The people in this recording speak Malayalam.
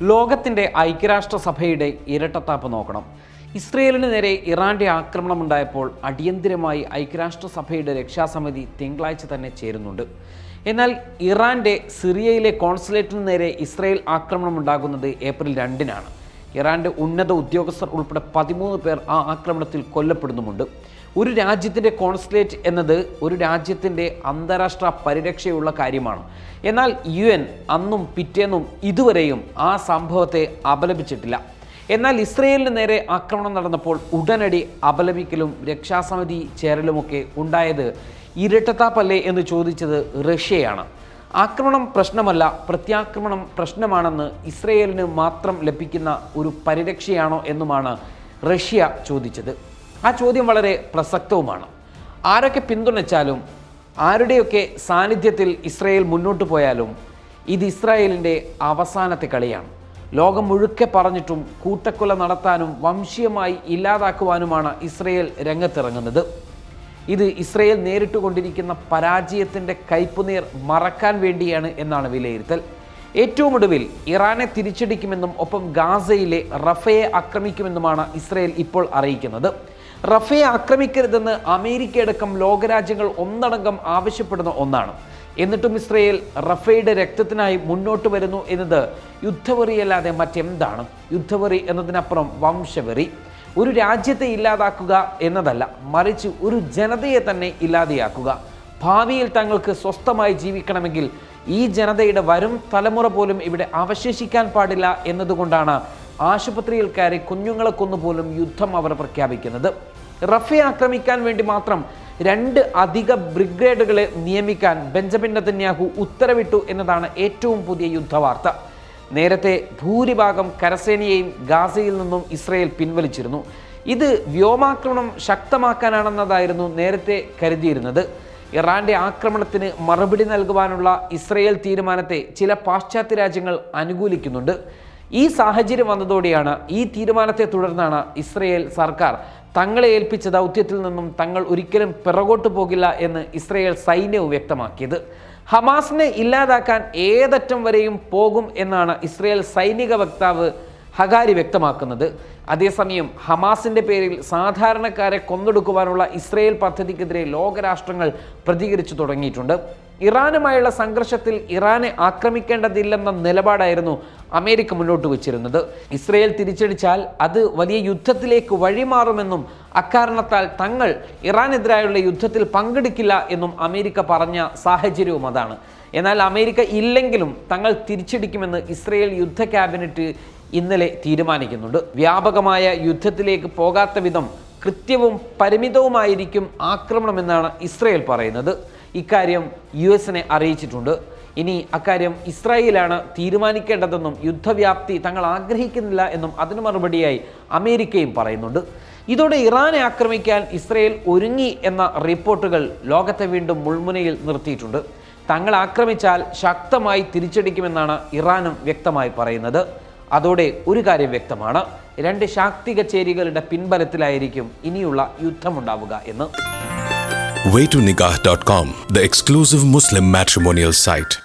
ലോകത്തിൻ്റെ ഐക്യരാഷ്ട്രസഭയുടെ ഇരട്ടത്താപ്പ് നോക്കണം. ഇസ്രയേലിന് നേരെ ഇറാന്റെ ആക്രമണമുണ്ടായപ്പോൾ അടിയന്തിരമായി ഐക്യരാഷ്ട്രസഭയുടെ രക്ഷാസമിതി തിങ്കളാഴ്ച തന്നെ ചേരുന്നുണ്ട്. എന്നാൽ ഇറാന്റെ സിറിയയിലെ കോൺസുലേറ്റിന് നേരെ ഇസ്രയേൽ ആക്രമണമുണ്ടാകുന്നത് ഏപ്രിൽ 2-നാണ്. ഇറാന്റെ ഉന്നത ഉദ്യോഗസ്ഥർ ഉൾപ്പെടെ 13 പേർ ആ ആക്രമണത്തിൽ കൊല്ലപ്പെടുന്നുമുണ്ട്. ഒരു രാജ്യത്തിൻ്റെ കോൺസുലേറ്റ് എന്നത് ഒരു രാജ്യത്തിൻ്റെ അന്താരാഷ്ട്ര പരിരക്ഷയുള്ള കാര്യമാണ്. എന്നാൽ UN അന്നും പിറ്റേന്നും ഇതുവരെയും ആ സംഭവത്തെ അപലപിച്ചിട്ടില്ല. എന്നാൽ ഇസ്രയേലിന് നേരെ ആക്രമണം നടന്നപ്പോൾ ഉടനടി അപലപിക്കലും രക്ഷാസമിതി ചേരലുമൊക്കെ ഉണ്ടായത് ഇരട്ടത്താപ്പല്ലേ എന്ന് ചോദിച്ചത് റഷ്യയാണ്. ആക്രമണം പ്രശ്നമല്ല, പ്രത്യാക്രമണം പ്രശ്നമാണെന്ന് ഇസ്രയേലിന് മാത്രം ലഭിക്കുന്ന ഒരു പരിരക്ഷയാണോ എന്നുമാണ് റഷ്യ ചോദിച്ചത്. ആ ചോദ്യം വളരെ പ്രസക്തവുമാണ്. ആരൊക്കെ പിന്തുണച്ചാലും ആരുടെയൊക്കെ സാന്നിധ്യത്തിൽ ഇസ്രയേൽ മുന്നോട്ട് പോയാലും ഇത് ഇസ്രായേലിൻ്റെ അവസാനത്തെ കളിയാണ്. ലോകം മുഴുക്കെ പറഞ്ഞിട്ടും കൂട്ടക്കൊല നടത്താനും വംശീയമായി ഇല്ലാതാക്കുവാനുമാണ് ഇസ്രയേൽ രംഗത്തിറങ്ങുന്നത്. ഇത് ഇസ്രയേൽ നേരിട്ടുകൊണ്ടിരിക്കുന്ന പരാജയത്തിൻ്റെ കയ്പുനീർ മറക്കാൻ വേണ്ടിയാണ് എന്നാണ് വിലയിരുത്തൽ. ഏറ്റവും ഒടുവിൽ ഇറാനെ തിരിച്ചടിക്കുമെന്നും ഒപ്പം ഗാസയിലെ റഫയെ ആക്രമിക്കുമെന്നുമാണ് ഇസ്രയേൽ ഇപ്പോൾ അറിയിക്കുന്നത്. റഫയെ ആക്രമിക്കരുതെന്ന് അമേരിക്കയടക്കം ലോകരാജ്യങ്ങൾ ഒന്നടങ്കം ആവശ്യപ്പെടുന്ന ഒന്നാണ്. എന്നിട്ടും ഇസ്രയേൽ റഫയുടെ രക്തത്തിനായി മുന്നോട്ട് വരുന്നു എന്നത് യുദ്ധവെറിയല്ലാതെ മറ്റെന്താണ്? യുദ്ധവെറി എന്നതിനപ്പുറം വംശവെറി. ഒരു രാജ്യത്തെ ഇല്ലാതാക്കുക എന്നതല്ല, മറിച്ച് ഒരു ജനതയെ തന്നെ ഇല്ലാതെയാക്കുക. ഭാവിയിൽ തങ്ങൾക്ക് സ്വസ്ഥമായി ജീവിക്കണമെങ്കിൽ ഈ ജനതയുടെ വരും തലമുറ പോലും ഇവിടെ അവശേഷിക്കാൻ പാടില്ല എന്നതുകൊണ്ടാണ് ആശുപത്രിയിൽ കയറി കുഞ്ഞുങ്ങളെ കൊന്നുപോലും യുദ്ധം അവർ പ്രഖ്യാപിക്കുന്നത്. റഫയെ ആക്രമിക്കാൻ വേണ്ടി മാത്രം 2 അധിക ബ്രിഗേഡുകളെ നിയമിക്കാൻ ബെഞ്ചമിൻ നെതന്യാഹു ഉത്തരവിട്ടു എന്നതാണ് ഏറ്റവും പുതിയ യുദ്ധവാർത്ത. നേരത്തെ ഭൂരിഭാഗം കരസേനയെയും ഗാസയിൽ നിന്നും ഇസ്രയേൽ പിൻവലിച്ചിരുന്നു. ഇത് വ്യോമാക്രമണം ശക്തമാക്കാനാണെന്നതായിരുന്നു നേരത്തെ കരുതിയിരുന്നത്. ഇറാന്റെ ആക്രമണത്തിന് മറുപടി നൽകുവാനുള്ള ഇസ്രയേൽ തീരുമാനത്തെ ചില പാശ്ചാത്യ രാജ്യങ്ങൾ അനുകൂലിക്കുന്നുണ്ട്. ഈ സാഹചര്യം വന്നതോടെയാണ്, ഈ തീരുമാനത്തെ തുടർന്നാണ് ഇസ്രയേൽ സർക്കാർ തങ്ങളെ ഏൽപ്പിച്ച ദൗത്യത്തിൽ നിന്നും തങ്ങൾ ഒരിക്കലും പിറകോട്ട് പോകില്ല എന്ന് ഇസ്രയേൽ സൈന്യവും വ്യക്തമാക്കിയത്. ഹമാസിനെ ഇല്ലാതാക്കാൻ ഏതറ്റം വരെയും പോകും എന്നാണ് ഇസ്രയേൽ സൈനിക വക്താവ് ഹഗാരി വ്യക്തമാക്കുന്നത്. അതേസമയം ഹമാസിൻ്റെ പേരിൽ സാധാരണക്കാരെ കൊന്നൊടുക്കുവാനുള്ള ഇസ്രയേൽ പദ്ധതിക്കെതിരെ ലോകരാഷ്ട്രങ്ങൾ പ്രതികരിച്ചു തുടങ്ങിയിട്ടുണ്ട്. ഇറാനുമായുള്ള സംഘർഷത്തിൽ ഇറാനെ ആക്രമിക്കേണ്ടതില്ലെന്ന നിലപാടായിരുന്നു അമേരിക്ക മുന്നോട്ട് വച്ചിരുന്നത്. ഇസ്രയേൽ തിരിച്ചടിച്ചാൽ അത് വലിയ യുദ്ധത്തിലേക്ക് വഴിമാറുമെന്നും അക്കാരണത്താൽ തങ്ങൾ ഇറാനെതിരായുള്ള യുദ്ധത്തിൽ പങ്കെടുക്കില്ല എന്നും അമേരിക്ക പറഞ്ഞ സാഹചര്യവും അതാണ്. എന്നാൽ അമേരിക്ക ഇല്ലെങ്കിലും തങ്ങൾ തിരിച്ചടിക്കുമെന്ന് ഇസ്രയേൽ യുദ്ധ ക്യാബിനറ്റ് ഇന്നലെ തീരുമാനിക്കുന്നുണ്ട്. വ്യാപകമായ യുദ്ധത്തിലേക്ക് പോകാത്ത വിധം കൃത്യവും പരിമിതവുമായിരിക്കും ആക്രമണമെന്നാണ് ഇസ്രയേൽ പറയുന്നത്. ഇക്കാര്യം US-നെ അറിയിച്ചിട്ടുണ്ട്. ഇനി അക്കാര്യം ഇസ്രായേലാണ് തീരുമാനിക്കേണ്ടതെന്നും യുദ്ധവ്യാപ്തി തങ്ങൾ ആഗ്രഹിക്കുന്നില്ല എന്നും അതിന് മറുപടിയായി അമേരിക്കയും പറയുന്നുണ്ട്. ഇതോടെ ഇറാനെ ആക്രമിക്കാൻ ഇസ്രയേൽ ഒരുങ്ങി എന്ന റിപ്പോർട്ടുകൾ ലോകത്തെ വീണ്ടും മുൾമുനയിൽ നിർത്തിയിട്ടുണ്ട്. തങ്ങൾ ആക്രമിച്ചാൽ ശക്തമായി തിരിച്ചടിക്കുമെന്നാണ് ഇറാനും വ്യക്തമായി പറയുന്നത്. അതോടെ ഒരു കാര്യം വ്യക്തമാണ്, 2 ശാക്തിക ചേരികളുടെ പിൻബലത്തിലായിരിക്കും ഇനിയുള്ള യുദ്ധമുണ്ടാവുക എന്ന്. waytonikah.com, the exclusive Muslim matrimonial site.